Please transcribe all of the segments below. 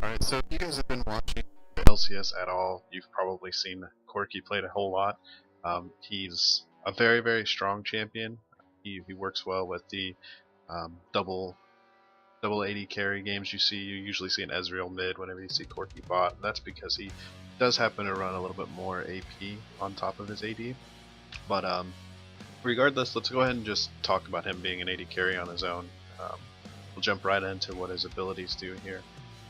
Alright, so if you guys have been watching LCS at all, you've probably seen Corki played a whole lot. He's a very, very strong champion. He works well with the double AD carry games you usually see an Ezreal mid whenever you see Corki bot. That's because he does happen to run a little bit more AP on top of his AD. But regardless, let's go ahead and just talk about him being an AD carry on his own. We'll jump right into what his abilities do here.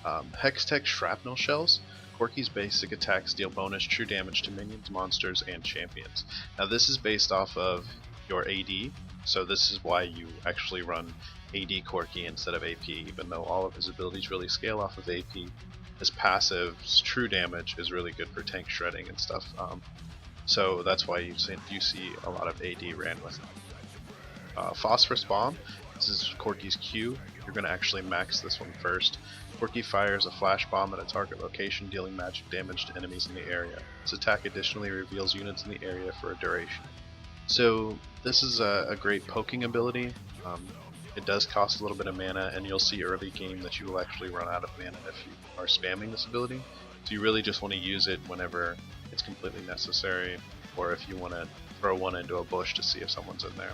Hextech Shrapnel Shells. Corki's basic attacks deal bonus true damage to minions, monsters, and champions. Now this is based off of your AD, so this is why you actually run AD Corki instead of AP, even though all of his abilities really scale off of AP. His passive's true damage is really good for tank shredding and stuff, so that's why you see a lot of AD ran with him. Phosphorus Bomb. This is Corki's Q. You're going to actually max this one first. Corki fires a flash bomb at a target location, dealing magic damage to enemies in the area. This attack additionally reveals units in the area for a duration. So this is a great poking ability. It does cost a little bit of mana, and you'll see early game that you will actually run out of mana if you are spamming this ability. So you really just want to use it whenever it's completely necessary, or if you want to throw one into a bush to see if someone's in there.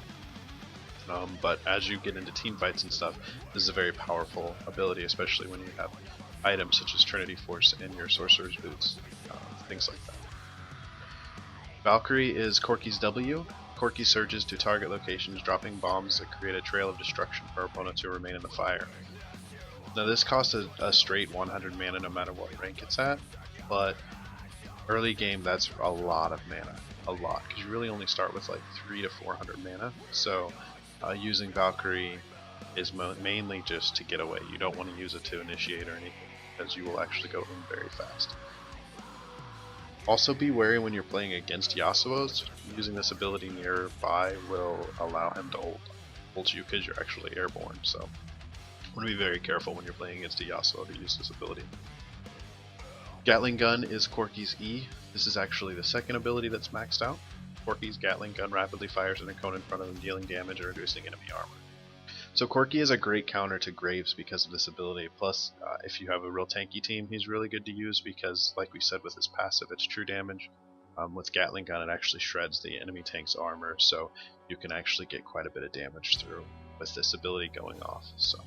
But as you get into team fights and stuff, this is a very powerful ability, especially when you have items such as Trinity Force and your Sorcerer's Boots, things like that. Valkyrie is Corki's W. Corki surges to target locations, dropping bombs that create a trail of destruction for opponents who remain in the fire. Now this costs a straight 100 mana no matter what rank it's at, but early game that's a lot of mana, because you really only start with like 300 to 400 mana, so using Valkyrie is mainly just to get away. You don't want to use it to initiate or anything, because you will actually go in very fast. Also be wary when you're playing against Yasuo's. Using this ability nearby will allow him to ult you because you're actually airborne, so you want to be very careful when you're playing against a Yasuo to use this ability. Gatling Gun is Corki's E. This is actually the second ability that's maxed out. Corki's Gatling Gun rapidly fires at a cone in front of him, dealing damage and reducing enemy armor. So Corki is a great counter to Graves because of this ability, plus if you have a real tanky team, he's really good to use because, like we said with his passive, it's true damage. With Gatling Gun, it actually shreds the enemy tank's armor, so you can actually get quite a bit of damage through with this ability going off. So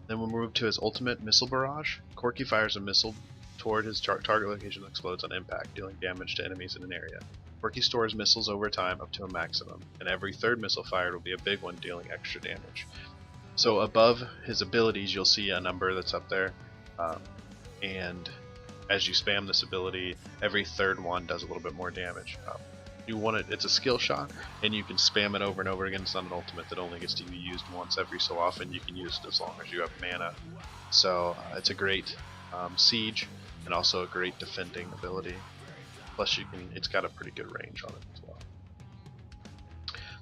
then we'll move to his ultimate, Missile Barrage. Corki fires a missile toward his target location and explodes on impact, dealing damage to enemies in an area. Corki stores missiles over time up to a maximum, and every third missile fired will be a big one, dealing extra damage. So above his abilities you'll see a number that's up there, and as you spam this ability, every third one does a little bit more damage. It's a skill shot, and you can spam it over and over again. It's not an ultimate that only gets to be used once every so often. You can use it as long as you have mana. So it's a great siege, and also a great defending ability. Plus it's got a pretty good range on it as well.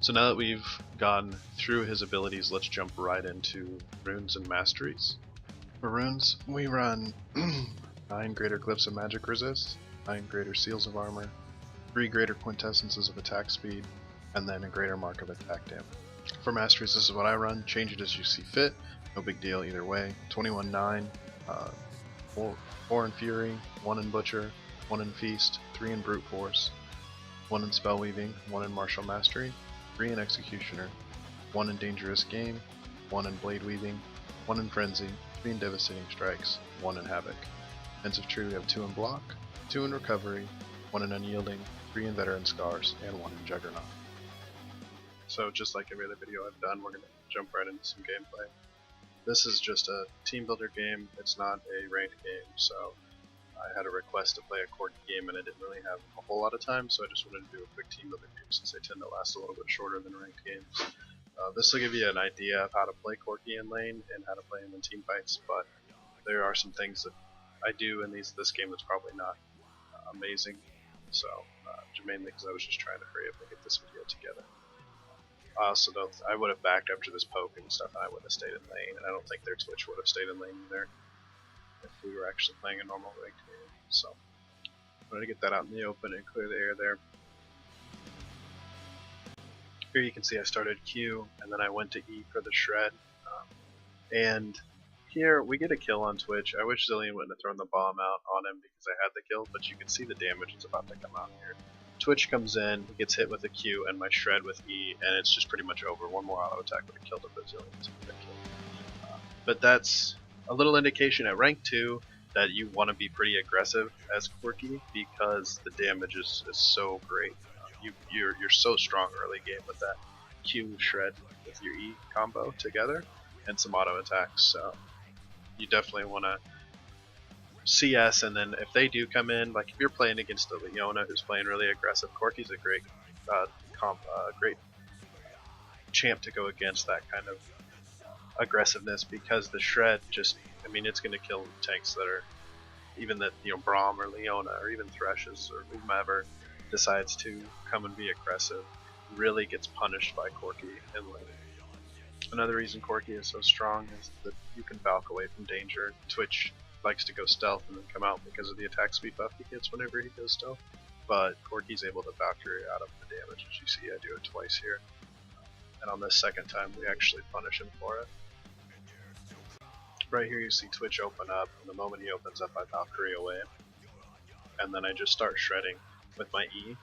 So now that we've gone through his abilities, let's jump right into runes and masteries. For runes, we run 9 greater glyphs of magic resist, 9 greater seals of armor, 3 greater quintessences of attack speed, and then a greater mark of attack damage. For masteries, this is what I run. Change it as you see fit. No big deal either way. 21-9, 4 in Fury, 1 in Butcher, 1 in Feast, 3 in Brute Force, 1 in Spell Weaving, 1 in Martial Mastery, 3 in Executioner, 1 in Dangerous Game, 1 in Blade Weaving, 1 in Frenzy, 3 in Devastating Strikes, 1 in Havoc. Defensive Tree we have 2 in Block, 2 in Recovery, 1 in Unyielding, 3 in Veteran Scars, and 1 in Juggernaut. So just like every other video I've done, we're going to jump right into some gameplay. This is just a team builder game, it's not a ranked game, so I had a request to play a Corki game and I didn't really have a whole lot of time, so I just wanted to do a quick team builder game since they tend to last a little bit shorter than ranked games. This will give you an idea of how to play Corki in lane and how to play him in team fights, but there are some things that I do in this game that's probably not amazing, so mainly because I was just trying to hurry up and get this video together. I would have backed after this poke and stuff, and I would have stayed in lane, and I don't think their Twitch would have stayed in lane either if we were actually playing a normal ranked game. So I'm going to get that out in the open and clear the air there. Here you can see I started Q, and then I went to E for the shred, and here, we get a kill on Twitch. I wish Zillion wouldn't have thrown the bomb out on him because I had the kill, but you can see the damage that's about to come out here. Twitch comes in, he gets hit with a Q and my shred with E, and it's just pretty much over. One more auto attack would have killed him, but Zillion doesn't get killed. But that's a little indication at rank 2 that you want to be pretty aggressive as Corki because the damage is so great. You're so strong early game with that Q shred with your E combo together and some auto attacks. So you definitely want to CS, and then if they do come in, like if you're playing against a Leona who's playing really aggressive, Corki's a great great champ to go against that kind of aggressiveness because the shred just, I mean, it's going to kill tanks that are even that, you know, Braum or Leona or even Threshes or whomever decides to come and be aggressive really gets punished by Corki in lane. Another reason Corki is so strong is that you can balk away from danger. Twitch likes to go stealth and then come out because of the attack speed buff he gets whenever he goes stealth, but Corki's able to Valkyrie out of the damage. As you see, I do it twice here, and on this second time we actually punish him for it. Right here you see Twitch open up, and the moment he opens up I Valkyrie away, and then I just start shredding with my E.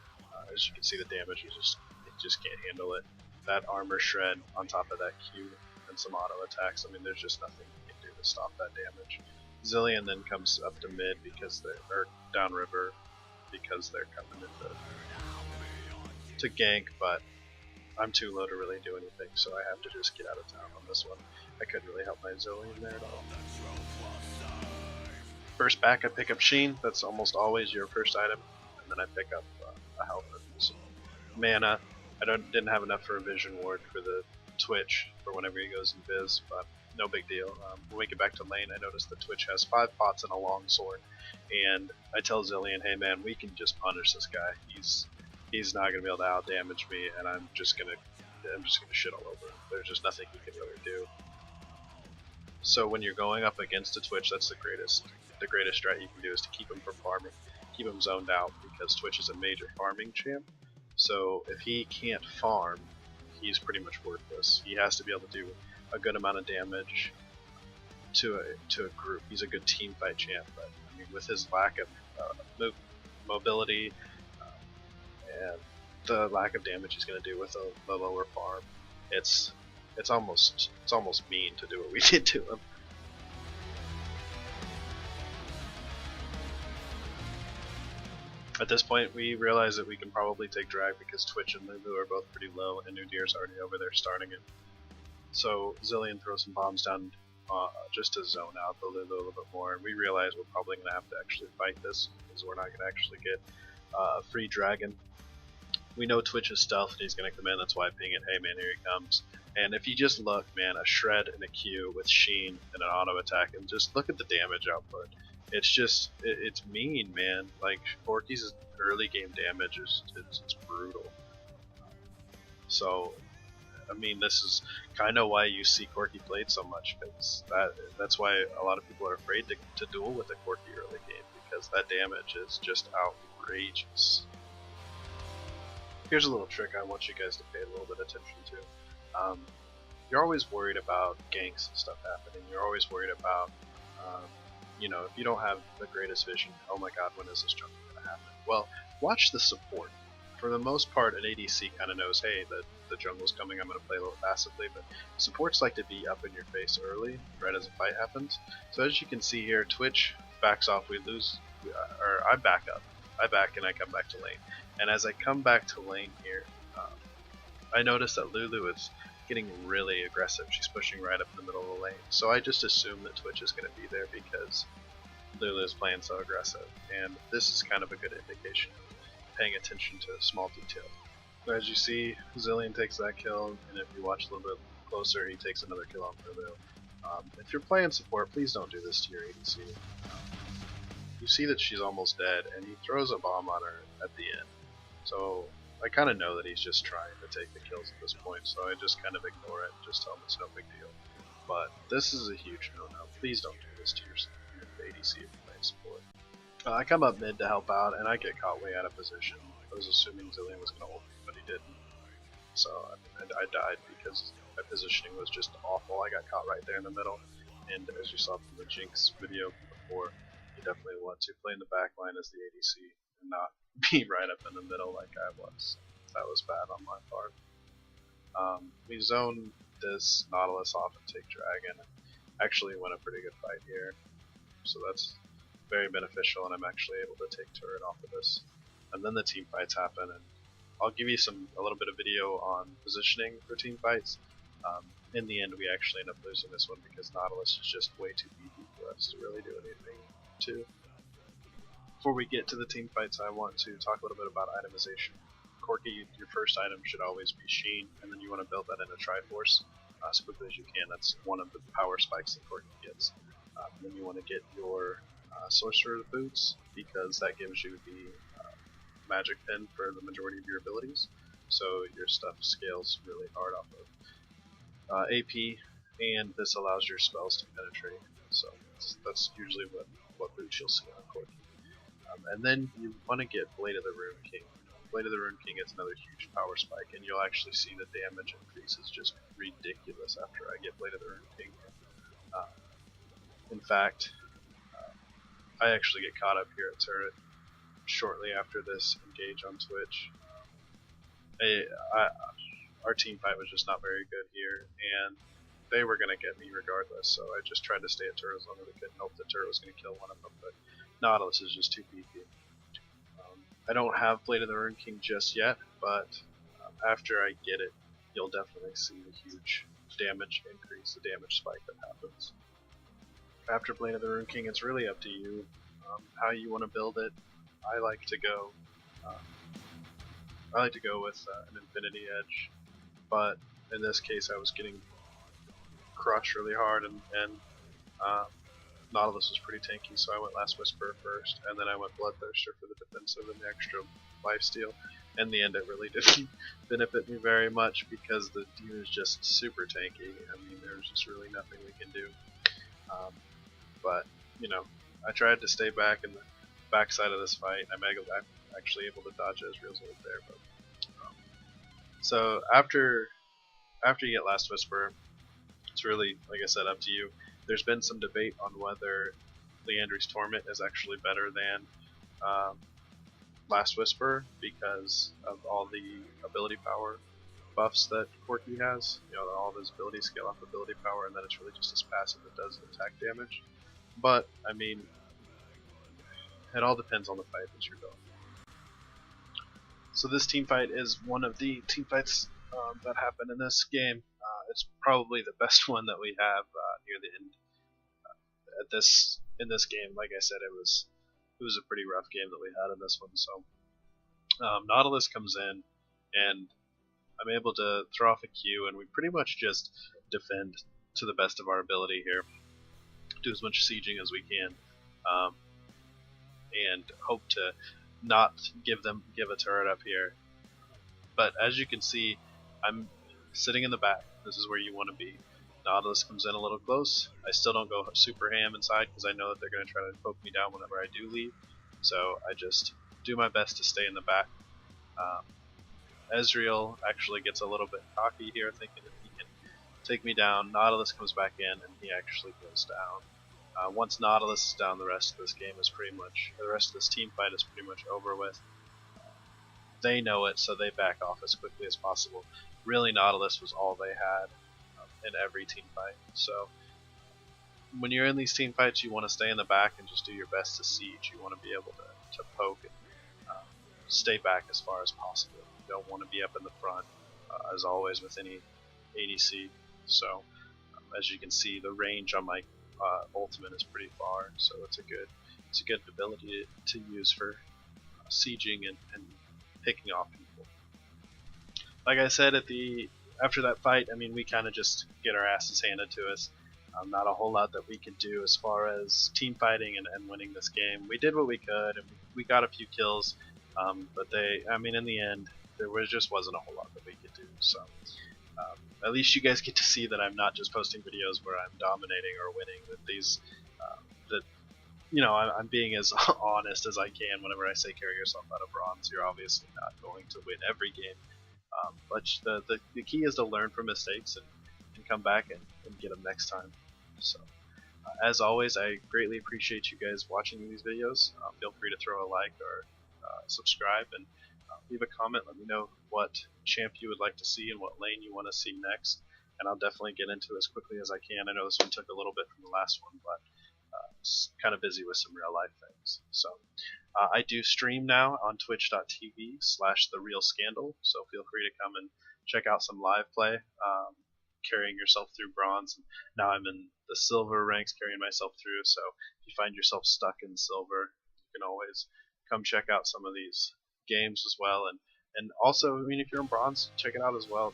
As you can see, the damage is it just can't handle it. That armor shred on top of that Q and some auto attacks, I mean, there's just nothing you can do to stop that damage. Zillion then comes up to mid because they're downriver because they're coming to gank, but I'm too low to really do anything, so I have to just get out of town on this one. I couldn't really help my Zillion there at all. First back I pick up Sheen, that's almost always your first item, and then I pick up a health and some mana. I didn't have enough for a Vision Ward for the Twitch for whenever he goes in Viz, but no big deal. When we get back to lane, I noticed that Twitch has 5 pots and a long sword, and I tell Zillion, hey man, we can just punish this guy. He's not gonna be able to out damage me, and I'm just gonna shit all over him. There's just nothing he can really do. So when you're going up against a Twitch, that's the greatest strat you can do is to keep him from farming, keep him zoned out, because Twitch is a major farming champ. So if he can't farm, he's pretty much worthless. He has to be able to do a good amount of damage to a group. He's a good team fight champ, but I mean, with his lack of mobility and the lack of damage he's going to do with the lower farm, it's almost mean to do what we did to him. At this point, we realize that we can probably take drag because Twitch and Lulu are both pretty low, and Nudir's already over there starting it. So Zillion throws some bombs down just to zone out the Lulu a little bit more, and we realize we're probably going to have to actually fight this because we're not going to actually get a free dragon. We know Twitch is stealth and he's going to come in, that's why I ping it, hey man, here he comes. And if you just look, man, a shred and a Q with Sheen and an auto attack, and just look at the damage output. It's just, it's mean, man. Like, Corki's early game damage is it's brutal. So, I mean, this is kind of why you see Corki played so much, because that's why a lot of people are afraid to duel with a Corki early game, because that damage is just outrageous. Here's a little trick I want you guys to pay a little bit of attention to. You're always worried about ganks and stuff happening. You're always worried about, you know, if you don't have the greatest vision, oh my god, when is this jungle going to happen? Well, watch the support. For the most part, an ADC kind of knows, hey, the jungle's coming, I'm going to play a little passively, but supports like to be up in your face early, right as a fight happens. So as you can see here, Twitch backs off, we lose, or I back up. I back and I come back to lane. And as I come back to lane here, I notice that Lulu is getting really aggressive. She's pushing right up in the middle of the lane. So I just assume that Twitch is going to be there because Lulu is playing so aggressive. And this is kind of a good indication of paying attention to small detail. So as you see, Zillion takes that kill, and if you watch a little bit closer, he takes another kill on Lulu. If you're playing support, please don't do this to your ADC. You see that she's almost dead, and he throws a bomb on her at the end. So I kind of know that he's just trying to take the kills at this point, so I just kind of ignore it and just tell him it's no big deal. But this is a huge no-no. Please don't do this to your ADC if you're playing support. I come up mid to help out, and I get caught way out of position. I was assuming Zillion was going to ult me, but he didn't. So I died because my positioning was just awful. I got caught right there in the middle. and as you saw from the Jinx video before, you definitely want to play in the back line as the ADC and not be right up in the middle like I was. That was bad on my part. We zone this Nautilus off and take Dragon, and actually win a pretty good fight here, so that's very beneficial, and I'm actually able to take turret off of this. And then the team fights happen, and I'll give you a little bit of video on positioning for team fights. In the end, we actually end up losing this one because Nautilus is just way too beefy for us to really do anything to. Before we get to the team fights, I want to talk a little bit about itemization. Corki, your first item should always be Sheen, and then you want to build that into Triforce as quickly as you can. That's one of the power spikes that Corki gets. Then you want to get your Sorcerer Boots, because that gives you the magic pin for the majority of your abilities, so your stuff scales really hard off of AP, and this allows your spells to penetrate. So that's usually what boots you'll see on Corki. And then you want to get Blade of the Rune King. Blade of the Rune King is another huge power spike, and you'll actually see the damage increase is just ridiculous after I get Blade of the Rune King. In fact, I actually get caught up here at turret shortly after this engage on Twitch. Our team fight was just not very good here, and they were going to get me regardless, so I just tried to stay at turret as long as I could and hope the turret was going to kill one of them, but Nautilus is just too beefy. I don't have Blade of the Rune King just yet, but after I get it, you'll definitely see the huge damage increase, the damage spike that happens. After Blade of the Rune King, it's really up to you how you want to build it. I like to go with an Infinity Edge, but in this case I was getting crushed really hard, and Nautilus was pretty tanky, so I went Last Whisper first, and then I went Bloodthirster for the defensive and the extra lifesteal. In the end, it really didn't benefit me very much because the team is just super tanky. I mean, there's just really nothing we can do. But, you know, I tried to stay back in the backside of this fight. I'm actually able to dodge Ezreal's ult there. But, so after you get Last Whisper, it's really, like I said, up to you. There's been some debate on whether Liandry's Torment is actually better than Last Whisper because of all the ability power buffs that Corki has. You know, all of his abilities scale off ability power, and then it's really just his passive that does attack damage. But, I mean, it all depends on the fight that you're going. So this team fight is one of the team fights that happen in this game. It's probably the best one that we have near the end. In this game, like I said, it was a pretty rough game that we had in this one. So Nautilus comes in, and I'm able to throw off a Q, and we pretty much just defend to the best of our ability here. Do as much sieging as we can, and hope to not give a turret up here. But as you can see, I'm sitting in the back. This is where you want to be. Nautilus comes in a little close. I still don't go super ham inside because I know that they're going to try to poke me down whenever I do leave. So I just do my best to stay in the back. Ezreal actually gets a little bit cocky here, thinking that he can take me down. Nautilus comes back in, and he actually goes down. Once Nautilus is down, the rest of this game is the rest of this team fight is pretty much over with. They know it, so they back off as quickly as possible. Really, Nautilus was all they had in every team fight. So when you're in these team fights, you want to stay in the back and just do your best to siege. You want to be able to poke and stay back as far as possible. You don't want to be up in the front, as always with any ADC. So as you can see, the range on my ultimate is pretty far, so it's a good ability to use for sieging and picking off people. Like I said, after that fight, I mean, we kind of just get our asses handed to us. Not a whole lot that we could do as far as team fighting and winning this game. We did what we could, and we got a few kills, but in the end, just wasn't a whole lot that we could do. So at least you guys get to see that I'm not just posting videos where I'm dominating or winning. I'm being as honest as I can whenever I say carry yourself out of bronze. You're obviously not going to win every game, but the key is to learn from mistakes and come back and get them next time. So As always, I greatly appreciate you guys watching these videos. Feel free to throw a like or subscribe, and leave a comment. Let me know what champ you would like to see and what lane you want to see next, and I'll definitely get into it as quickly as I can. I know this one took a little bit from the last one, but kind of busy with some real life things. So I do stream now on twitch.tv/therealscandal, so feel free to come and check out some live play, carrying yourself through bronze. And now I'm in the silver ranks, carrying myself through. So if you find yourself stuck in silver, you can always come check out some of these games as well. And also, I mean, if you're in bronze, check it out as well.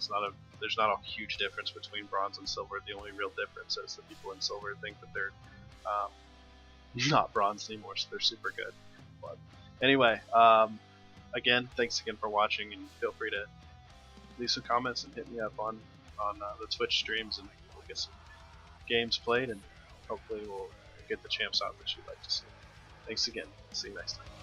There's not a huge difference between bronze and silver. The only real difference is that people in silver think that they're not bronze anymore, so they're super good. But anyway, again, thanks again for watching, and feel free to leave some comments and hit me up on the Twitch streams, and we'll get some games played, and hopefully we'll get the champs out that you'd like to see. Thanks again. See you next time.